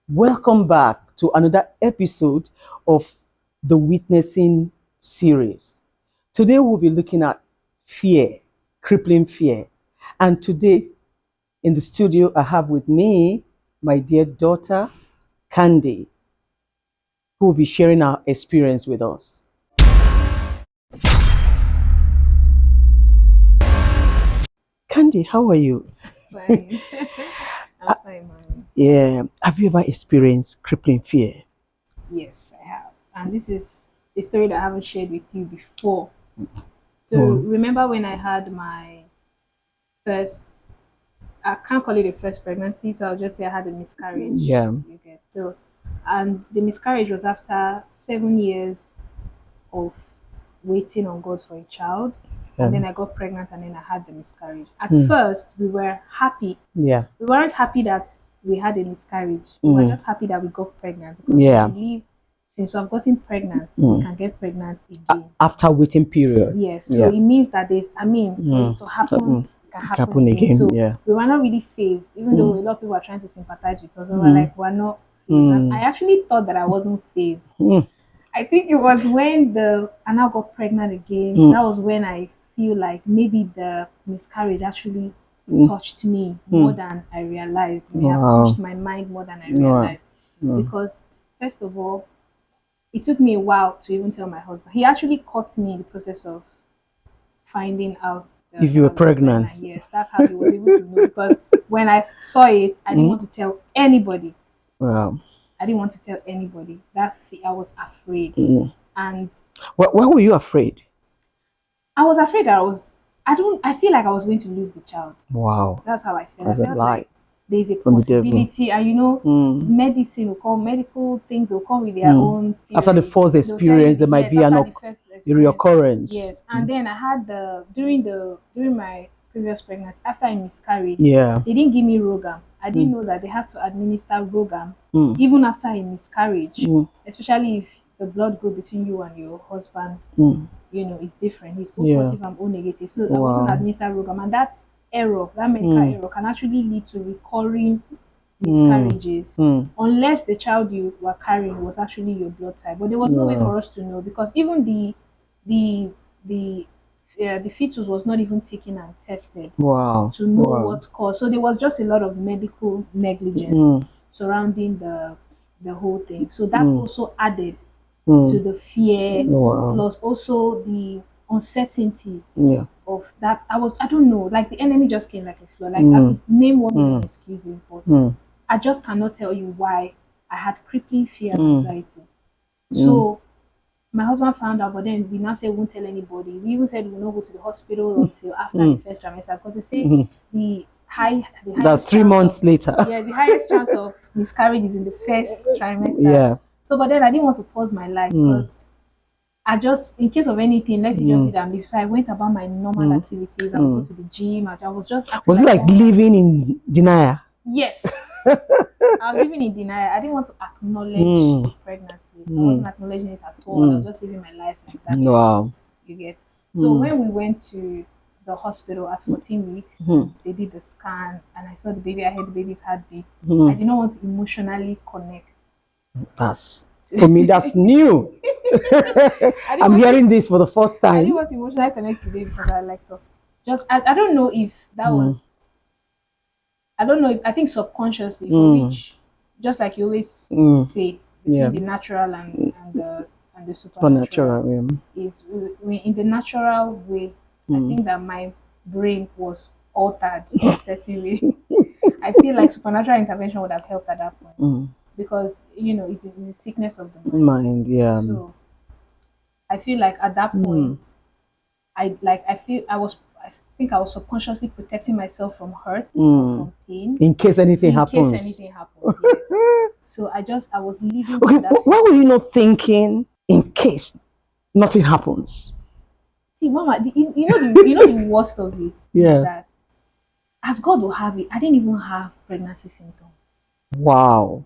Welcome back to another episode of the Witnessing series. Today we'll be looking at fear, crippling fear. And today in the studio, I have with me my dear daughter, Candy, who will be sharing her experience with us. Candy, how are you? Fine. I'm fine, man. Yeah, have you ever experienced crippling fear? Yes, I have. And this is a story that I haven't shared with you before. So Oh, remember when I had my first, I can't call it a first pregnancy, so I'll just say I had a miscarriage. yeah. You get so, and the miscarriage was after 7 years of waiting on God for a child. And then Um, I got pregnant and then I had the miscarriage. At mm, first, we were happy. yeah. We weren't happy that we had a miscarriage. We were Mm, just happy that we got pregnant because we yeah. believe since we have gotten pregnant, we Mm. can get pregnant again. After waiting period. Yes, so Yeah. it means that for it Mm. to So, happen, it can it can happen happen again. again. So Yeah. we were not really phased, even though Mm. a lot of people are trying to sympathize with us. We were Mm. like, we're not phased. And I Mm. actually thought that I wasn't phased. Mm. I think it was when the I now got pregnant again. Mm. That was when I feel like maybe the miscarriage actually Mm. touched me more Mm. than I realized. It may have Wow. touched my mind more than I Wow. realized. Mm. Because first of all, it took me a while to even tell my husband. He actually caught me in the process of finding out If that you were I was pregnant. pregnant. Yes, that's how he was able to know. Because when I saw it, I didn't Mm. want to tell anybody. Wow. I didn't want to tell anybody. I was afraid, Mm. and Why were you afraid? I was afraid that I feel like I was going to lose the child. Wow. That's how I felt. I That's a felt like lie there's a from the devil. possibility, and Mm. medicine will come, medical things will come with their Mm. own After the theories. first They'll tell you experience, there might yes, be after the first a experience. reoccurrence. Yes. And then I had during my previous pregnancy, after I miscarried, Yeah. they didn't give me Rogam. I didn't Mm. know that they have to administer Rogam Mm. even after a miscarriage, Mm. especially if the blood group between you and your husband Mm. is different. He's O Yeah. positive, I'm O negative. So I wasn't Wow. administered Rogam, and that medical Mm. error can actually lead to recurring Mm. miscarriages Mm. unless the child you were carrying was actually your blood type. But there was no way Wow. for us to know because even the the the fetus was not even taken and tested Wow. to know Wow. what's caused. So there was just a lot of medical negligence Mm. surrounding the whole thing. So that Mm. also added to Mm. the fear, Wow. plus also the uncertainty Yeah. of that. I don't know, like the enemy just came like a flood. Like I Mm. could name 1 million Mm. excuses, but Mm. I just cannot tell you why I had crippling fear and Mm. anxiety. Mm. So my husband found out, but then we now say we won't tell anybody. We even said we will not go to the hospital until after the Mm. first trimester because they say Mm. the That's highest three chance of months later. the highest chance of miscarriage is in the first trimester. Yeah. So, but then I didn't want to pause my life Mm. because I just, in case of anything, let it just be Mm. that I'm leave. So I went about my normal Mm. activities. I would go Mm. to the gym. I was just acting Was it like like someone. living in denial? Yes, I was living in denial. I didn't want to acknowledge the Mm. pregnancy. I wasn't Mm. acknowledging it at all. I was Mm. just living my life like that. Wow. You get. So Mm. when we went to the hospital at 14 weeks Mm. and they did the scan and I saw the baby, I heard the baby's heartbeat. I Mm. did not want to emotionally connect. That's for me. That's new. I didn't I'm want to hearing this for the first I didn't time. want to emotionally connect to this because I liked her. I don't know if that Mm. was I don't know if I think subconsciously for Mm. which just like you always Mm. say Yeah. between the natural and the supernatural Supernatural. Yeah. is in the natural way. I Mm. think that my brain was altered excessively. I feel like supernatural intervention would have helped at that point Mm. because it's a sickness of the mind. Mind. Yeah. So I feel like at that Mm. point I think I was subconsciously protecting myself from hurt or Mm. from pain In case anything in case happens. anything happens. Yes. So I was living Okay. from that Why fear. were you not thinking in case nothing happens? See, Mama, the worst of it is Yeah. that as God will have it, I didn't even have pregnancy symptoms. Wow.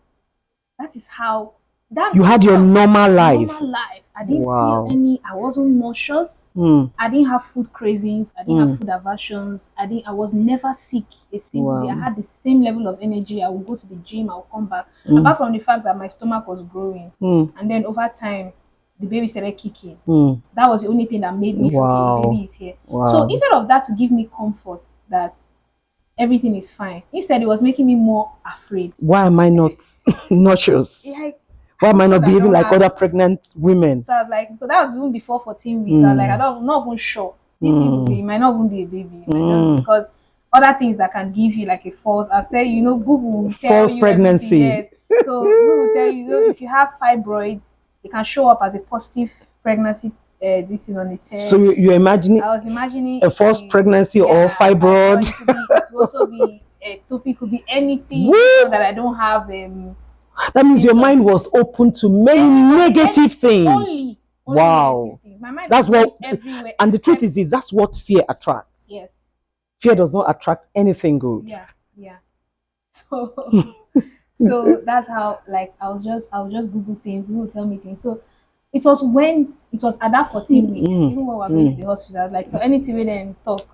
That is how That You had your instead of normal life. normal life, I didn't feel Wow. any. I wasn't nauseous. Mm. I didn't have food cravings. I didn't have Mm. food aversions. I was never sick a single day. I Wow. had the same level of energy. I would go to the gym. I would come back. Mm. Apart from the fact that my stomach was growing, Mm. and then over time, the baby started kicking. Mm. That was the only thing that made me feel okay. A baby Wow. is here. So Wow. instead of that to give me comfort that everything is fine, instead it was making me more afraid. Why am I not nauseous? Like Why I am I know not that I behaving don't like have. other pregnant women? So I was like, so that was even before 14 weeks. I was like, Mm. I'm not even sure. This thing will be, Mm. it might not even be a baby. It might just Mm. because other things that can give you like a false. I say, Google will tell False you everything. pregnancy. Yes. So Google will tell you, if you have fibroids, it can show up as a positive pregnancy. This thing on the So test. you're imagining I was imagining a false pregnancy or yeah, fibroid? fibroid. It could be. It could also be ectopic. Could be anything. Just Woo! know that I don't have That means your mind symptoms. was open to many negative things. Only Wow. negative things. My mind That's was going what, everywhere and the truth except is this, that's what fear attracts. yes. Fear does not attract anything good. Yeah, yeah. So so that's how like I would just Google things, Google will tell me things. So it was at that 14 weeks, Mm. even when we were going to Mm. the hospital, I was like, so anything we then talk.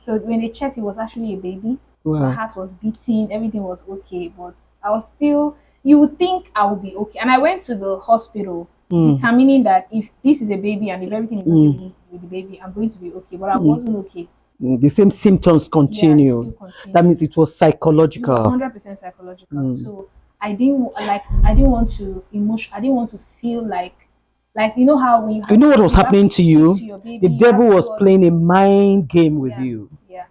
So when they checked, it was actually a baby. My Wow. heart was beating, everything was okay, but I was still. You would think I would be okay, and I went to the hospital Mm. determining that if this is a baby and if everything is okay Mm. with the baby, I'm going to be okay. But I Mm. wasn't okay. The same symptoms Yeah, it still continue. That continued. means it was It was psychological. 100% psychological. Mm. So I didn't want to emotion. I didn't want to feel like you know how when you You have know a what baby, was you have happening to to speak you? to your baby. The You have devil to do was all playing this. a mind game with Yeah, you. yeah,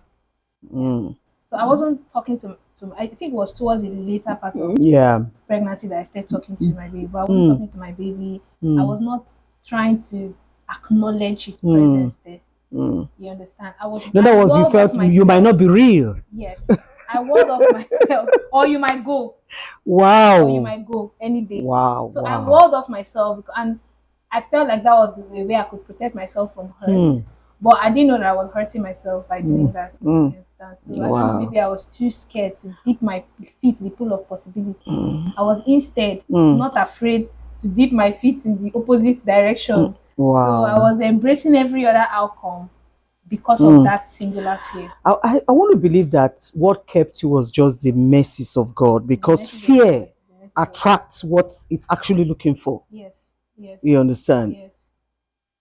yeah. Mm. So I wasn't talking to. I think it was towards the later part of Yeah. pregnancy that I started talking to my baby. But I wasn't Mm. talking to my baby. I Mm. was not trying to acknowledge his Mm. presence there. Mm. You understand? In I other words, you walled off felt you might myself. not be real. Yes, I walled off myself, or you might go. Or you Wow. might go any day. Wow. So I Wow. walled off myself and I felt like that was the way I could protect myself from hurt. Mm. But I didn't know that I was hurting myself by doing Mm. that. Mm. You understand? So I don't know, Wow. maybe I was too scared to dip my feet in the pool of possibility. Mm. I was instead Mm. not afraid to dip my feet in the opposite direction. Mm. So I Wow. was embracing every other outcome because of Mm. that singular fear. I want to believe that what kept you was just the mercies of God, The because message of God. fear The message of God. attracts what it's actually looking for. Yes. Yes. You understand? Yes.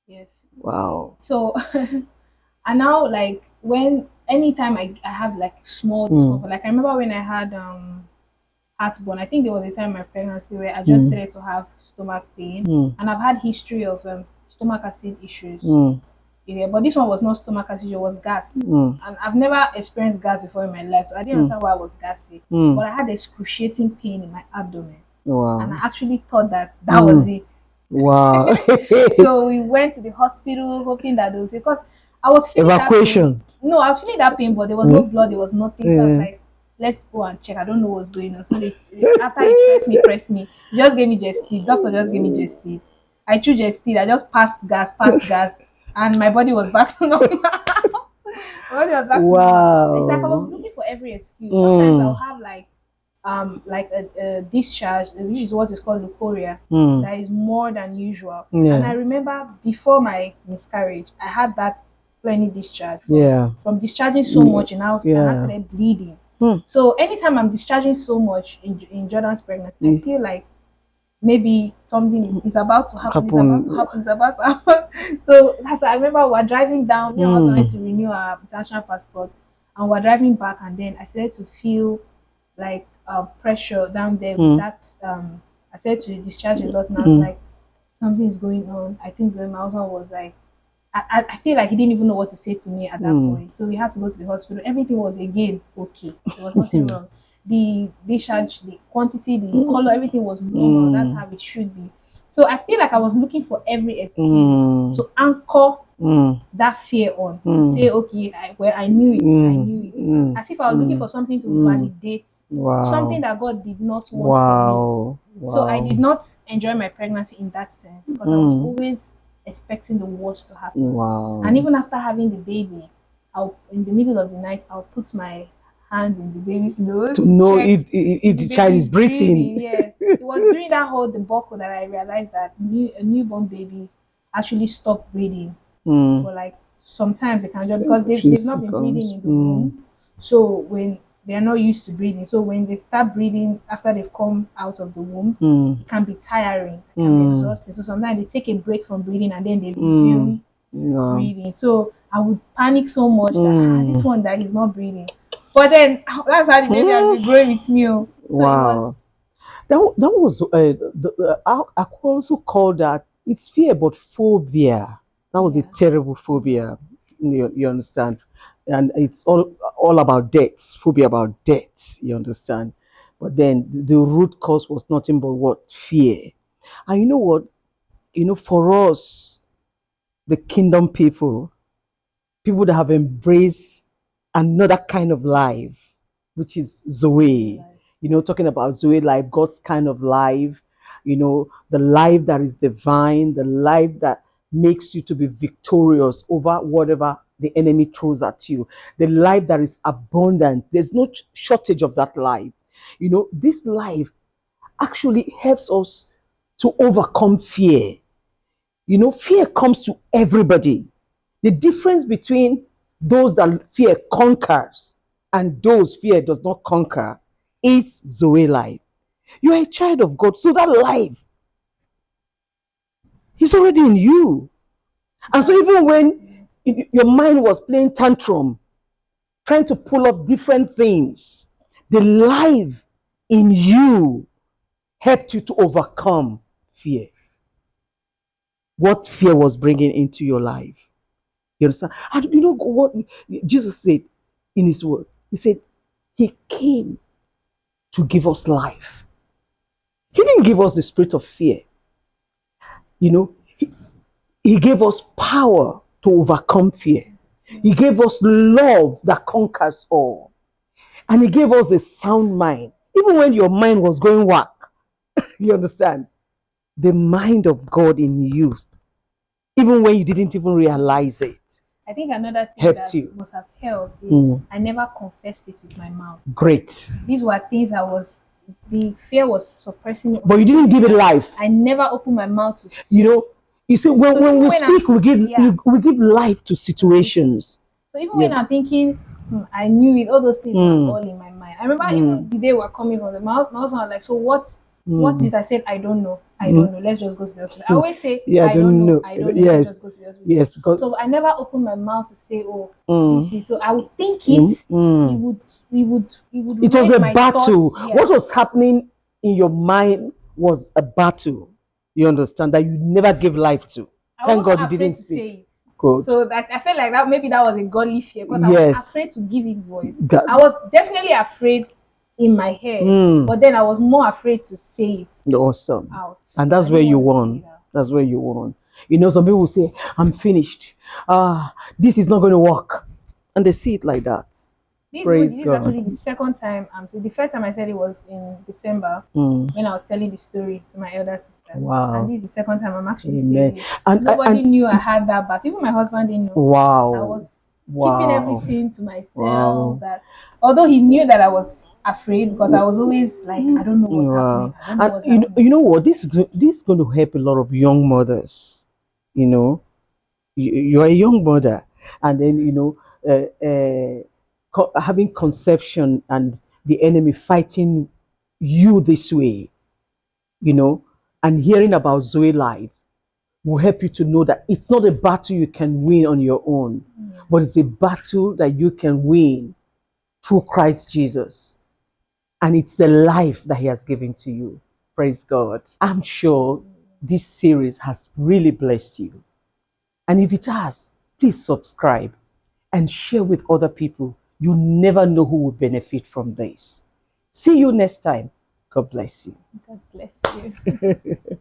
Yes. Wow. So and now like when anytime I have like small Mm. discomfort, like I remember when I had heartburn, I think there was a time in my pregnancy where I just Mm. started to have stomach pain Mm. and I've had history of stomach acid issues. Mm. Yeah, but this one was not stomach acid, it was gas. Mm. And I've never experienced gas before in my life, so I didn't Mm. understand why I was gassy. Mm. But I had excruciating pain in my abdomen. And I Wow. actually thought that was Mm. it. Wow. So we went to the hospital hoping that they would say, because I was feeling that pain. Evacuation. No, I was feeling that pain, but there was no Mm. blood, there was nothing. So I was Yeah. like, let's go and check. I don't know what's going on. So after he pressed me, he just gave me Gestid. Doctor just gave me Gestid. I threw Gestid. I just passed gas, and my body was back to normal. My body was back to normal. It's like I was Wow. looking for every excuse. Sometimes I'll Mm. have like a discharge, which is what is called leukorrhea, Mm. that is more than usual. Yeah. And I remember before my miscarriage, I had that plenty discharge Yeah. from discharging so much, and I Yeah. started bleeding. Hmm. So anytime I'm discharging so much in Jordan's pregnancy, I feel like maybe something is about to happen. It's about to happen. So that's I remember we're driving down. Me and my husband wanted to renew our international passport, and we're driving back, and then I started to feel like pressure down there. That I started to discharge a lot, and I was like, something is going on. I think my husband was like, I feel like he didn't even know what to say to me at that point. So we had to go to the hospital. Everything was again okay. There was nothing wrong. The discharge, the quantity, the color, everything was normal. That's how it should be. So I feel like I was looking for every excuse to anchor that fear on, to say, okay, I knew it. As if I was looking for something to validate something that God did not want for me. So I did not enjoy my pregnancy in that sense because I was always expecting the worst to happen. Wow. And even after having the baby, in the middle of the night, I'll put my hand in the baby's nose To know check if the child is breathing. Yes, was during that whole debacle that I realized that newborn babies actually stop breathing Mm. for like sometimes they can just because A few they've not been breathing seconds. in the womb. So when they are not used to breathing, so when they start breathing after they've come out of the womb, Mm. it can be tiring, it can be Mm. exhausting. So sometimes they take a break from breathing and then they Mm. resume Yeah. breathing. So I would panic so much that this Mm. one that he's not breathing. But then that's how the baby has been growing with me. Oh. So it Wow. was That was I could also call that it's fear but phobia. That was a yeah. terrible phobia. You understand? And it's all about death, phobia about death, you understand? But then the root cause was nothing but what? Fear. And you know what? For us, the kingdom people that have embraced another kind of life, which is Zoe Zoe. life. Talking about Zoe life, God's kind of life, the life that is divine, the life that makes you to be victorious over whatever the enemy throws at you, the life that is abundant. There's no shortage of that life. This life actually helps us to overcome fear. Fear comes to everybody. The difference between those that fear conquers and those fear does not conquer is Zoe life. You are a child of God, so that life is already in you. And so That's even true. when your mind was playing tantrum, trying to pull up different things, the life in you helped you to overcome fear. What fear was bringing into your life. You understand? And you know what Jesus said in his word? He said, He came to give us life. He didn't give us the spirit of fear. He gave us power to overcome fear. He gave us love that conquers all. And He gave us a sound mind. Even when your mind was going whack, you understand? The mind of God in you, even when you didn't even realize it, I think another thing helped that you. must have helped is Mm. I never confessed it with my mouth. Great. These were things the fear was suppressing on But you the didn't give it inside. life. I never opened my mouth to You say. know, you see, when, So when even we when I'm speak, we give yeah, we give life to situations. situations. So even Yeah. when I'm thinking, I knew it, all those things were Mm, all in my mind. I remember mm, even the day we were coming from my husband was like, so what mm, did I said? I don't know. I mm. don't know. Let's just go to the hospital. I always say, Yeah, I I don't don't know. know. I don't know. Let's Yes, just go to the hospital. yes, So because I never opened my mouth to say, oh, mm, this is so I would think it. mm, It mm. would it would It was raise a my thoughts. battle. Yeah. What was happening in your mind was a battle. You understand that you never gave life to. I was Thank also God you afraid didn't to speak. say it. Good. So that I felt like that maybe that was a godly fear because I was afraid Yes. to give it voice. That. I was definitely afraid in my head, Mm. but then I was more afraid to say it Awesome. out. And Yeah, I that's where didn't you want to say won. it out. That's where you won. Some people say, I'm finished. This is not going to work. And they see it like that. Praise This is God. actually the second time I'm saying. The first time I said it was in December Mm. when I was telling the story to my elder sister, and Wow. this is the second time I'm actually Amen. saying it. And Nobody knew I had that, but even my husband didn't know. I wow. was keeping Wow. everything to myself. Wow. That although he knew that I was afraid because I was always like, I don't know what's happening. Wow. I don't know And what's you know, happening. you know what? This is going to help a lot of young mothers. You know, you're a young mother, and then having conception and the enemy fighting you this way, you know, and hearing about Zoe life will help you to know that it's not a battle you can win on your own, Yeah. but it's a battle that you can win through Christ Jesus. And it's the life that He has given to you. Praise God. I'm sure this series has really blessed you. And if it has, please subscribe and share with other people. You never know who will benefit from this. See you next time. God bless you. God bless you.